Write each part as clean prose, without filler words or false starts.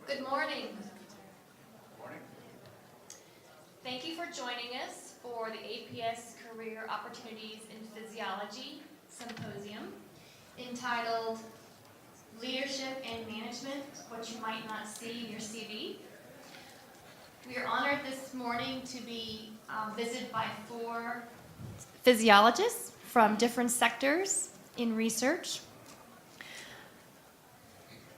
Good morning. Thank you for joining us for the APS Career Opportunities in Physiology Symposium entitled Leadership and Management, What You Might Not See in Your CV. We are honored this morning to be visited by 4 physiologists from different sectors in research.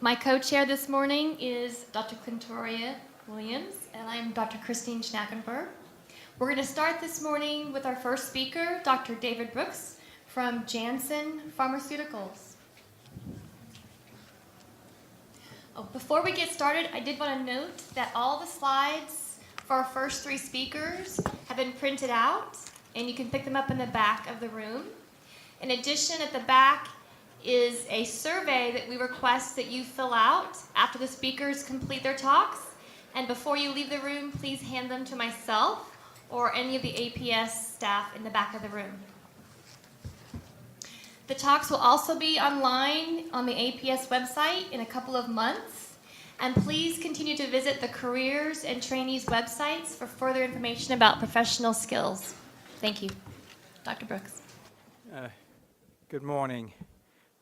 My co-chair this morning is Dr. Clintoria Williams, and I'm Dr. Christine Schnackenberg. We're going to start this morning with our first speaker, Dr. David Brooks from Janssen Pharmaceuticals. Before we get started, I did want to note that all the slides for our first 3 speakers have been printed out, and you can pick them up in the back of the room. In addition, at the back is a survey that we request that you fill out after the speakers complete their talks. And before you leave the room, please hand them to myself or any of the APS staff in the back of the room. The talks will also be online on the APS website in a couple of months. And please continue to visit the careers and trainees websites for further information about professional skills. Thank you. Dr. Brooks. Good morning.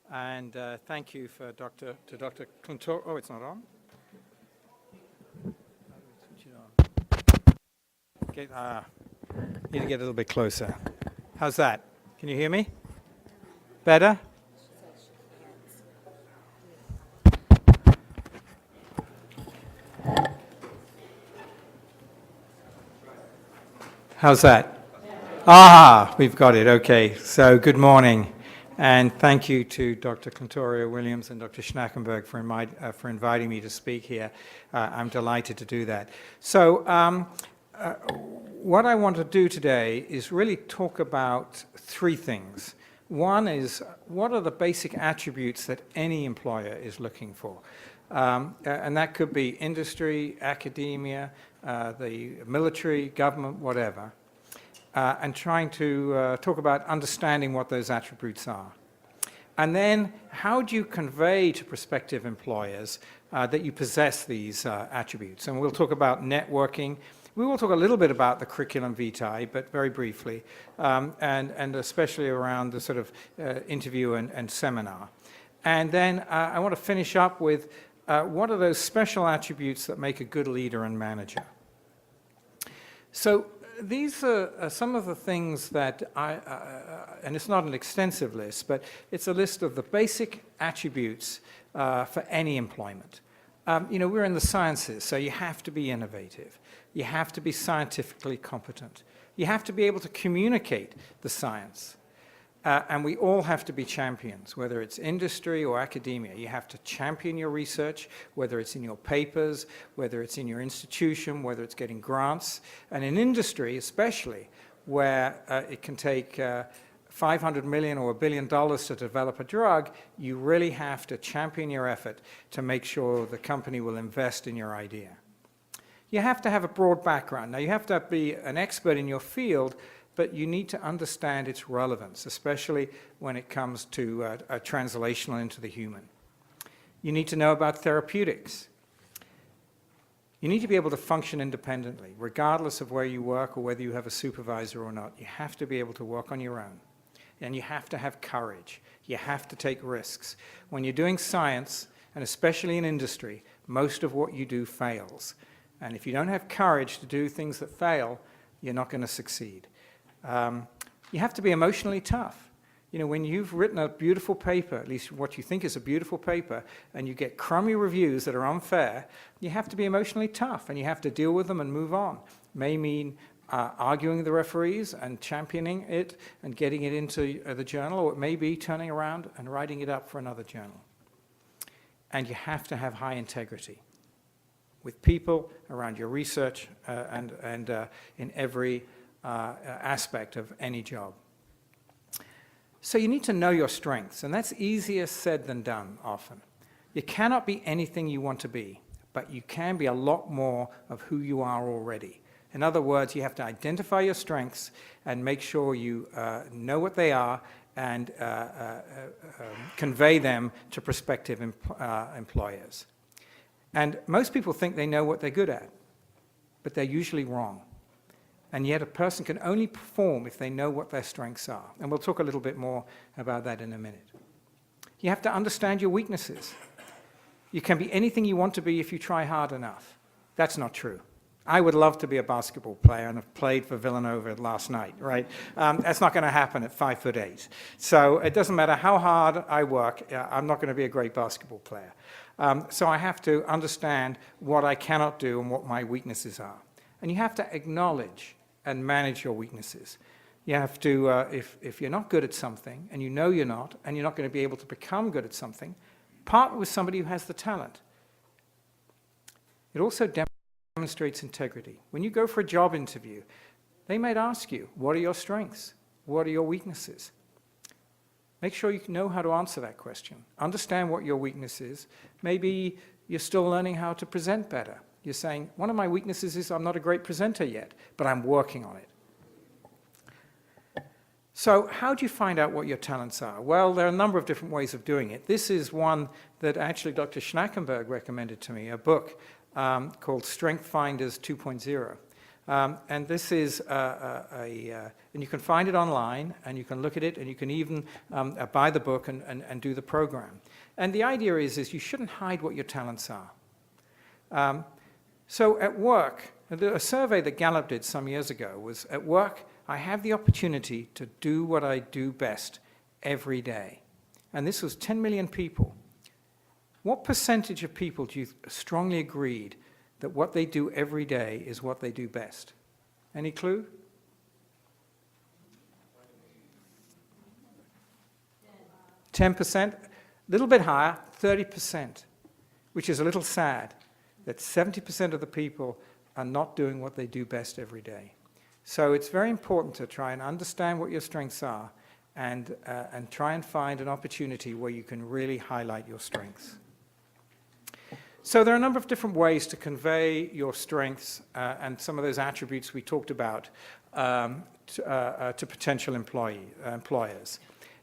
And thank you for Dr. Clintor. Oh, it's not on. Switch it on. Need to get a little bit closer. How's that? Can you hear me? Better? How's that? We've got it. Okay. So good morning. And thank you to Dr. Clintoria Williams and Dr. Schnackenberg for inviting me to speak here. I'm delighted to do that. So what I want to do today is really talk about 3 things. One is, what are the basic attributes that any employer is looking for? And that could be industry, academia, the military, government, whatever. And trying to talk about understanding what those attributes are. And then, how do you convey to prospective employers that you possess these attributes? And we'll talk about networking. We will talk a little bit about the curriculum vitae, but very briefly, and especially around the sort of interview and seminar. And then I want to finish up with what are those special attributes that make a good leader and manager? So, these are some of the things that and it's not an extensive list, but it's a list of the basic attributes for any employment. We're in the sciences, so you have to be innovative. You have to be scientifically competent. You have to be able to communicate the science. And we all have to be champions, whether it's industry or academia. You have to champion your research, whether it's in your papers, whether it's in your institution, whether it's getting grants. And in industry, especially, where it can take $500 million or $1 billion to develop a drug, you really have to champion your effort to make sure the company will invest in your idea. You have to have a broad background. Now, you have to be an expert in your field, but you need to understand its relevance, especially when it comes to a translational into the human. You need to know about therapeutics. You need to be able to function independently, regardless of where you work or whether you have a supervisor or not. You have to be able to work on your own. And you have to have courage. You have to take risks. When you're doing science, and especially in industry, most of what you do fails. And if you don't have courage to do things that fail, you're not going to succeed. You have to be emotionally tough. When you've written a beautiful paper, at least what you think is a beautiful paper, and you get crummy reviews that are unfair, you have to be emotionally tough, and you have to deal with them and move on. May mean arguing with the referees and championing it and getting it into the journal, or it may be turning around and writing it up for another journal. And you have to have high integrity with people around your research and in every aspect of any job. So you need to know your strengths, and that's easier said than done often. You cannot be anything you want to be, but you can be a lot more of who you are already. In other words, you have to identify your strengths and make sure you know what they are and convey them to prospective employers. And most people think they know what they're good at, but they're usually wrong. And yet a person can only perform if they know what their strengths are. And we'll talk a little bit more about that in a minute. You have to understand your weaknesses. You can be anything you want to be if you try hard enough. That's not true. I would love to be a basketball player, and I've played for Villanova last night, right? That's not going to happen at 5'8". So it doesn't matter how hard I work, I'm not going to be a great basketball player. So I have to understand what I cannot do and what my weaknesses are. And you have to acknowledge and manage your weaknesses. You have to, if you're not good at something, and you know you're not, and you're not going to be able to become good at something, partner with somebody who has the talent. It also demonstrates integrity. When you go for a job interview, they might ask you, what are your strengths? What are your weaknesses? Make sure you know how to answer that question. Understand what your weakness is. Maybe you're still learning how to present better. You're saying, one of my weaknesses is I'm not a great presenter yet, but I'm working on it. So how do you find out what your talents are? Well, there are a number of different ways of doing it. This is one that actually Dr. Schnackenberg recommended to me, a book called Strength Finders 2.0. And this is and you can find it online, and you can look at it, and you can even buy the book and do the program. And the idea is you shouldn't hide what your talents are. So at work, a survey that Gallup did some years ago was, at work, I have the opportunity to do what I do best every day. And this was 10 million people. What percentage of people do you strongly agreed that what they do every day is what they do best? Any clue? 10%? A little bit higher, 30%, which is a little sad, that 70% of the people are not doing what they do best every day. So it's very important to try and understand what your strengths are and try and find an opportunity where you can really highlight your strengths. So there are a number of different ways to convey your strengths and some of those attributes we talked about to potential employers.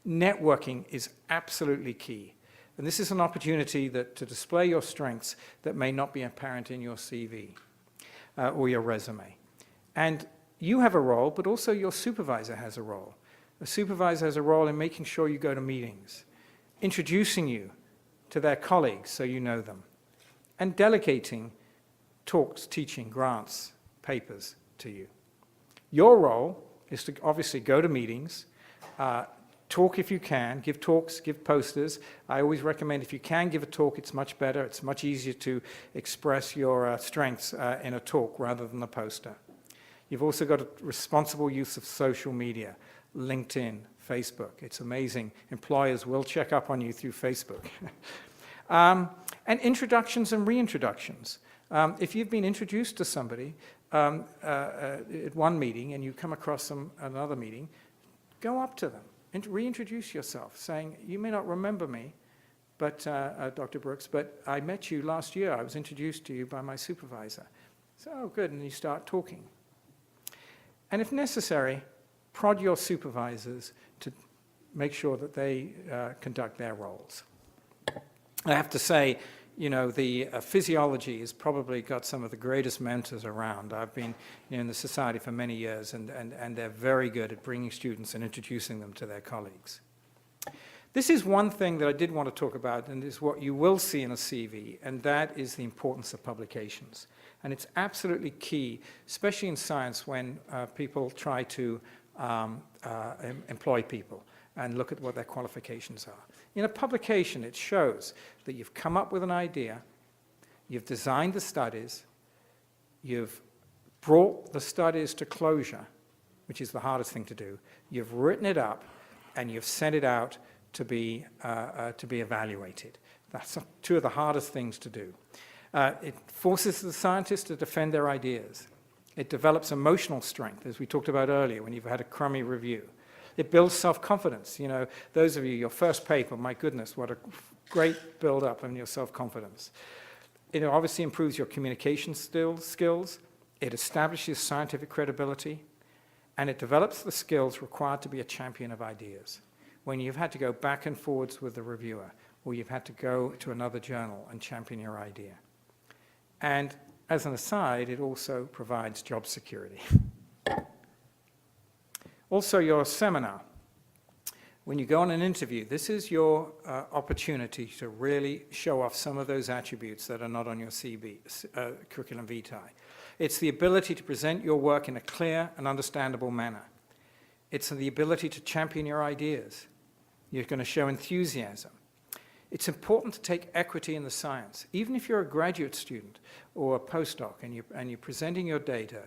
Networking is absolutely key. And this is an opportunity to display your strengths that may not be apparent in your CV or your resume. And you have a role, but also your supervisor has a role. A supervisor has a role in making sure you go to meetings, introducing you to their colleagues so you know them, and delegating talks, teaching, grants, papers to you. Your role is to obviously go to meetings, talk if you can, give talks, give posters. I always recommend if you can give a talk, it's much better. It's much easier to express your strengths in a talk rather than a poster. You've also got a responsible use of social media, LinkedIn, Facebook. It's amazing. Employers will check up on you through Facebook. And introductions and reintroductions. If you've been introduced to somebody at one meeting and you come across them at another meeting, go up to them and reintroduce yourself, saying, you may not remember me, but Dr. Brooks, but I met you last year. I was introduced to you by my supervisor. So, oh, good, and you start talking. And if necessary, prod your supervisors to make sure that they conduct their roles. I have to say, you know, the physiology has probably got some of the greatest mentors around. I've been in the society for many years, and they're very good at bringing students and introducing them to their colleagues. This is one thing that I did want to talk about, and is what you will see in a CV, and that is the importance of publications. And it's absolutely key, especially in science, when people try to employ people and look at what their qualifications are. In a publication, it shows that you've come up with an idea, you've designed the studies, you've brought the studies to closure, which is the hardest thing to do, you've written it up, and you've sent it out to be evaluated. That's two of the hardest things to do. It forces the scientists to defend their ideas. It develops emotional strength, as we talked about earlier, when you've had a crummy review. It builds self-confidence. You know, those of you, your first paper, my goodness, what a great build-up in your self-confidence. It obviously improves your communication skills. It establishes scientific credibility. And it develops the skills required to be a champion of ideas. When you've had to go back and forwards with the reviewer, or you've had to go to another journal and champion your idea. And as an aside, it also provides job security. Also, your seminar. When you go on an interview, this is your opportunity to really show off some of those attributes that are not on your curriculum vitae. It's the ability to present your work in a clear and understandable manner. It's the ability to champion your ideas. You're going to show enthusiasm. It's important to take equity in the science. Even if you're a graduate student or a postdoc and you're presenting your data,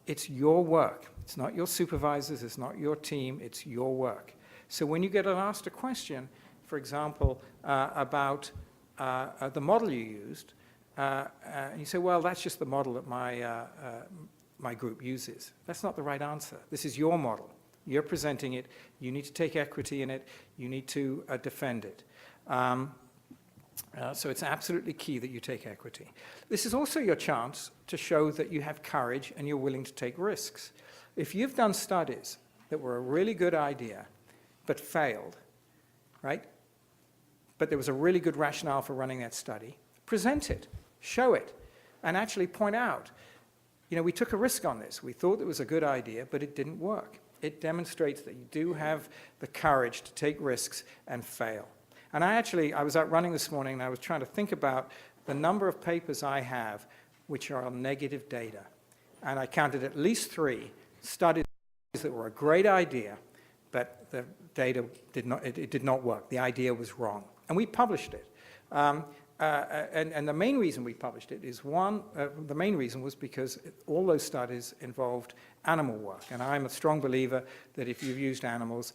it's your work. It's not your supervisors, it's not your team, it's your work. So when you get asked a question, for example, about the model you used, and you say, well, that's just the model that my group uses. That's not the right answer. This is your model. You're presenting it. You need to take equity in it. You need to defend it. So it's absolutely key that you take equity. This is also your chance to show that you have courage and you're willing to take risks. If you've done studies that were a really good idea but failed, right? But there was a really good rationale for running that study, present it, show it, and actually point out, you know, we took a risk on this. We thought it was a good idea, but it didn't work. It demonstrates that you do have the courage to take risks and fail. And I was out running this morning, and I was trying to think about the number of papers I have which are on negative data. And I counted at least 3 studies that were a great idea, but the data did not work. The idea was wrong. And we published it. And the main reason we published it is the main reason was because all those studies involved animal work. And I'm a strong believer that if you've used animals,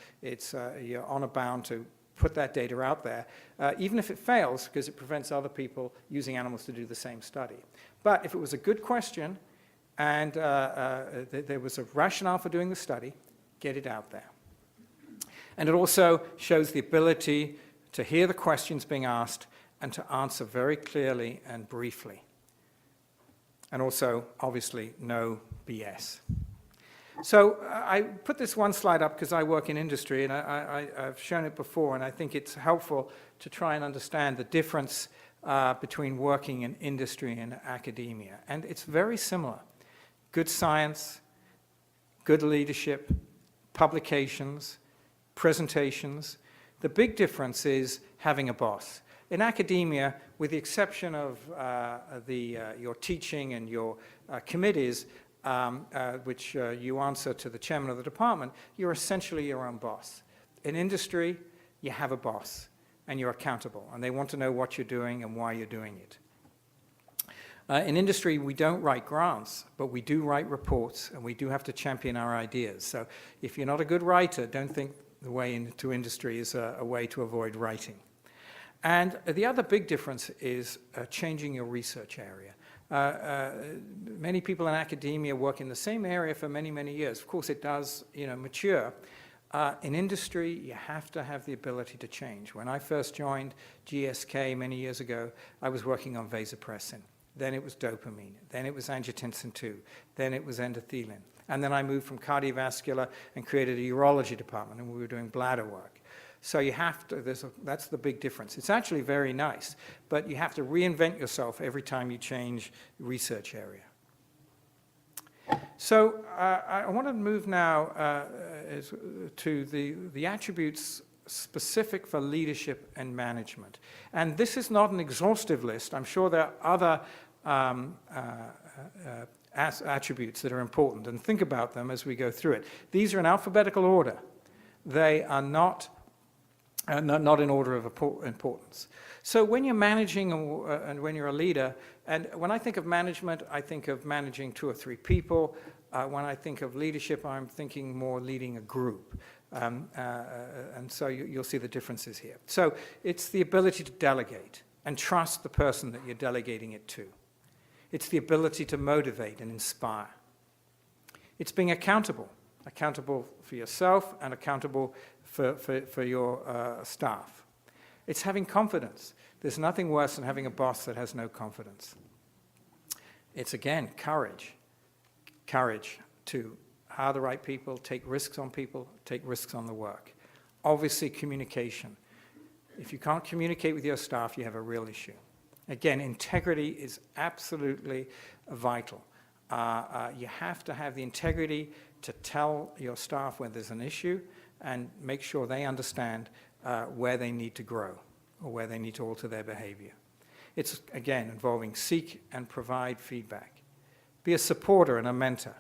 you're honor bound to put that data out there, even if it fails, because it prevents other people using animals to do the same study. But if it was a good question and there was a rationale for doing the study, get it out there. And it also shows the ability to hear the questions being asked and to answer very clearly and briefly. And also, obviously, no BS. So I put this one slide up because I work in industry, and I've shown it before, and I think it's helpful to try and understand the difference between working in industry and academia. And it's very similar. Good science, good leadership, publications, presentations. The big difference is having a boss. In academia, with the exception of your teaching and your committees, which you answer to the chairman of the department, you're essentially your own boss. In industry, you have a boss, and you're accountable, and they want to know what you're doing and why you're doing it. In industry, we don't write grants, but we do write reports, and we do have to champion our ideas. So if you're not a good writer, don't think the way into industry is a way to avoid writing. And the other big difference is changing your research area. Many people in academia work in the same area for many, many years. Of course, it does, mature. In industry, you have to have the ability to change. When I first joined GSK many years ago, I was working on vasopressin. Then it was dopamine. Then it was angiotensin II. Then it was endothelin. And then I moved from cardiovascular and created a urology department, and we were doing bladder work. So you have to, that's the big difference. It's actually very nice, but you have to reinvent yourself every time you change research area. So I want to move now to the attributes specific for leadership and management. And this is not an exhaustive list. I'm sure there are other attributes that are important, and think about them as we go through it. These are in alphabetical order. They are not in order of importance. So when you're managing and when you're a leader, and when I think of management, I think of managing 2 or 3 people. When I think of leadership, I'm thinking more leading a group. And so you'll see the differences here. So it's the ability to delegate and trust the person that you're delegating it to. It's the ability to motivate and inspire. It's being accountable for yourself and accountable for your staff. It's having confidence. There's nothing worse than having a boss that has no confidence. It's, again, courage. Courage to hire the right people, take risks on people, take risks on the work. Obviously, communication. If you can't communicate with your staff, you have a real issue. Again, integrity is absolutely vital. You have to have the integrity to tell your staff when there's an issue and make sure they understand where they need to grow or where they need to alter their behavior. It's, again, involving seek and provide feedback. Be a supporter and a mentor.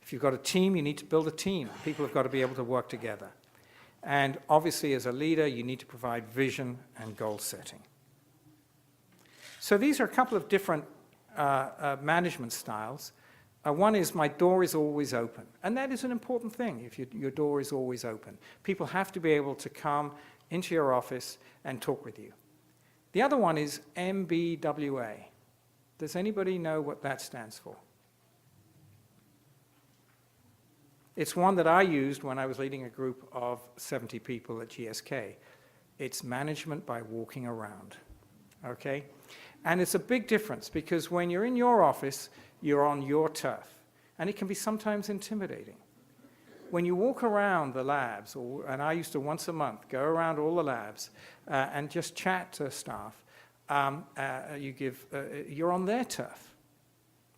If you've got a team, you need to build a team. People have got to be able to work together. And obviously, as a leader, you need to provide vision and goal setting. So these are a couple of different management styles. One is my door is always open. And that is an important thing, if your door is always open. People have to be able to come into your office and talk with you. The other one is MBWA. Does anybody know what that stands for? It's one that I used when I was leading a group of 70 people at GSK. It's management by walking around, okay? And it's a big difference because when you're in your office, you're on your turf, and it can be sometimes intimidating. When you walk around the labs, and I used to once a month go around all the labs and just chat to staff, you're on their turf.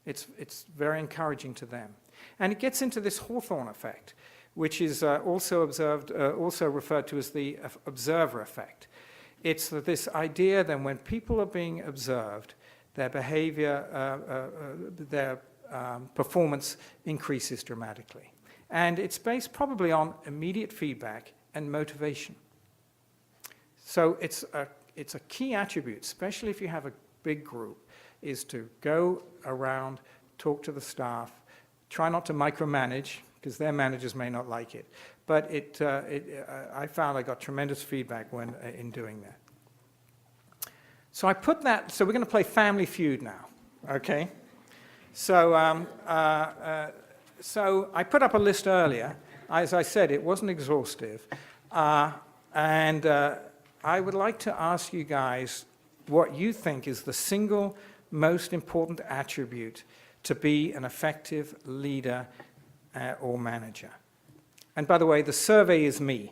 It's very encouraging to them. And it gets into this Hawthorne effect, which is also referred to as the observer effect. It's this idea that when people are being observed, their behavior, their performance increases dramatically. And it's based probably on immediate feedback and motivation. So it's a key attribute, especially if you have a big group, is to go around, talk to the staff, try not to micromanage, because their managers may not like it. But I found I got tremendous feedback when in doing that. So I put that, so we're going to play Family Feud now, okay? So, so I put up a list earlier. As I said, it wasn't exhaustive. And I would like to ask you guys what you think is the single most important attribute to be an effective leader or manager. And by the way, the survey is me,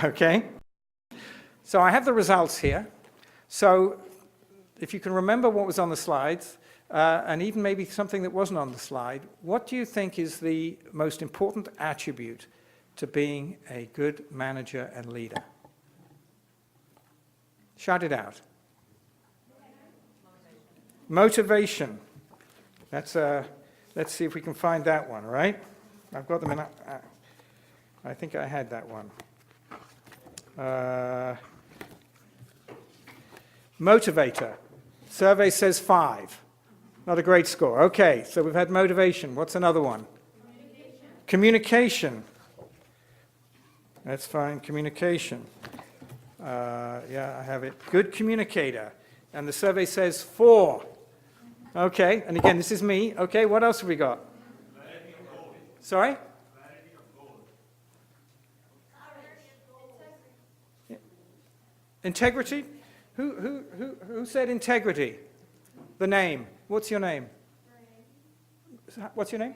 okay? So I have the results here. So if you can remember what was on the slides, and even maybe something that wasn't on the slide, what do you think is the most important attribute to being a good manager and leader? Shout it out. Motivation. Let's see if we can find that one, right? I've got them in. I think I had that one. Motivator. Survey says 5. Not a great score. Okay, so we've had motivation. What's another one? Communication. That's fine. Communication. Yeah, I have it. Good communicator. And the survey says 4. Okay, and again, this is me. Okay, what else have we got? Sorry? Integrity? Who said integrity? The name. What's your name? What's your name?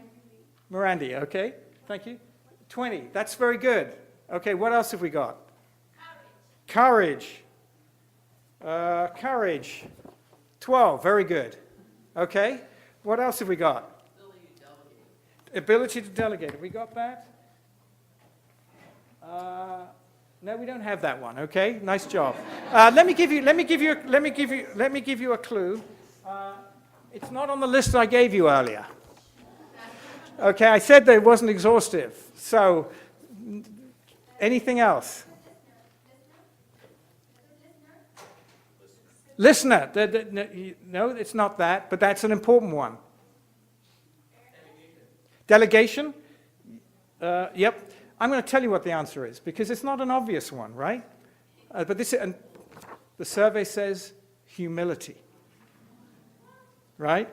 Mirandi, okay. Thank you. 20. That's very good. Okay, what else have we got? Courage. Courage. 12. Very good. Okay. What else have we got? Ability to delegate. Have we got that? No, we don't have that one. Okay. Nice job. Let me give you a clue. It's not on the list I gave you earlier. Okay, I said that it wasn't exhaustive. So, anything else? Listener. No, it's not that, but that's an important one. Delegation? Yep. I'm going to tell you what the answer is, because it's not an obvious one, right? But and the survey says humility. Right?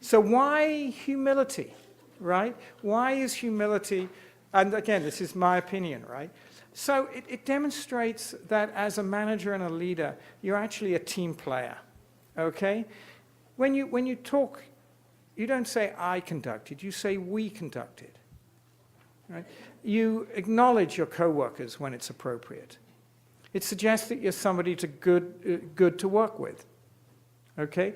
So why humility? Right? Why is humility, and again, this is my opinion, right? So it demonstrates that as a manager and a leader, you're actually a team player, okay? When you talk, you don't say I conducted, you say we conducted, right? You acknowledge your coworkers when it's appropriate. It suggests that you're somebody good to work with, okay?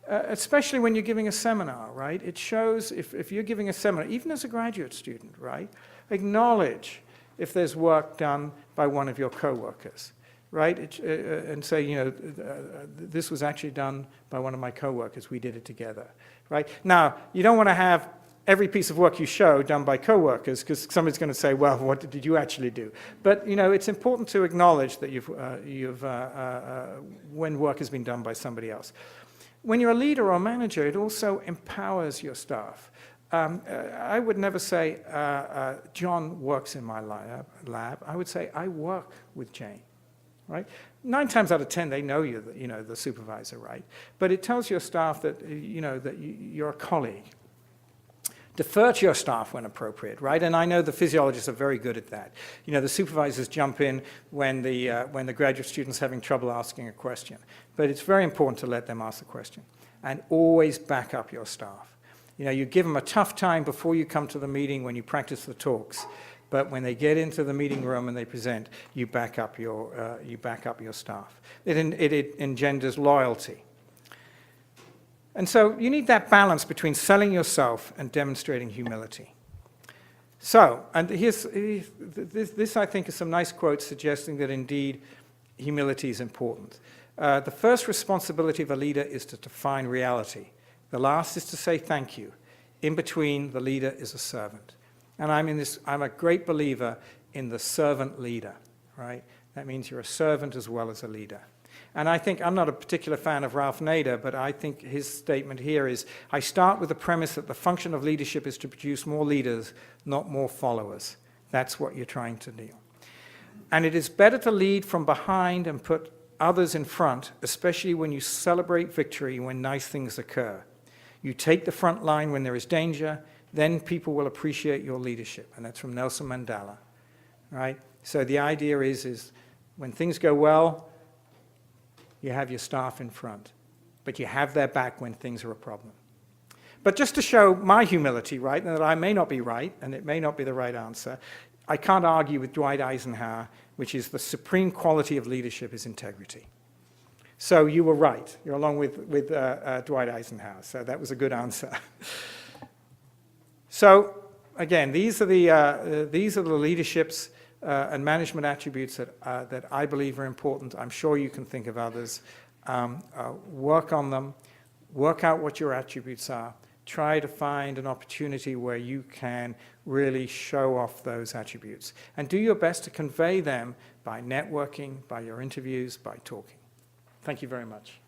Especially when you're giving a seminar, right? It shows, if you're giving a seminar, even as a graduate student, right? Acknowledge if there's work done by one of your coworkers, right? And say, you know, this was actually done by one of my coworkers. We did it together, right? Now, you don't want to have every piece of work you show done by coworkers, because somebody's going to say, well, what did you actually do? But, you know, it's important to acknowledge that when work has been done by somebody else. When you're a leader or a manager, it also empowers your staff. I would never say, John works in my lab. I would say, I work with Jane, right? 9 times out of 10, they know you're the supervisor, right? But it tells your staff that, you know, that you're a colleague. Defer to your staff when appropriate, right? And I know the physiologists are very good at that. You know, the supervisors jump in when the graduate student's having trouble asking a question. But it's very important to let them ask the question. And always back up your staff. You know, you give them a tough time before you come to the meeting when you practice the talks. But when they get into the meeting room and they present, you back up your staff. It engenders loyalty. And so you need that balance between selling yourself and demonstrating humility. So, and this I think is some nice quotes suggesting that indeed humility is important. The first responsibility of a leader is to define reality. The last is to say thank you. In between, the leader is a servant. And I'm a great believer in the servant leader, right? That means you're a servant as well as a leader. And I think, I'm not a particular fan of Ralph Nader, but I think his statement here is, I start with the premise that the function of leadership is to produce more leaders, not more followers. That's what you're trying to do. And it is better to lead from behind and put others in front, especially when you celebrate victory, when nice things occur. You take the front line when there is danger, then people will appreciate your leadership. And that's from Nelson Mandela, right? So the idea is when things go well, you have your staff in front, but you have their back when things are a problem. But just to show my humility, right, and that I may not be right, and it may not be the right answer, I can't argue with Dwight Eisenhower, which is the supreme quality of leadership is integrity. So you were right. You're along with Dwight Eisenhower, so that was a good answer. So again, these are the leaderships and management attributes that I believe are important. I'm sure you can think of others. Work on them. Work out what your attributes are. Try to find an opportunity where you can really show off those attributes. And do your best to convey them by networking, by your interviews, by talking. Thank you very much.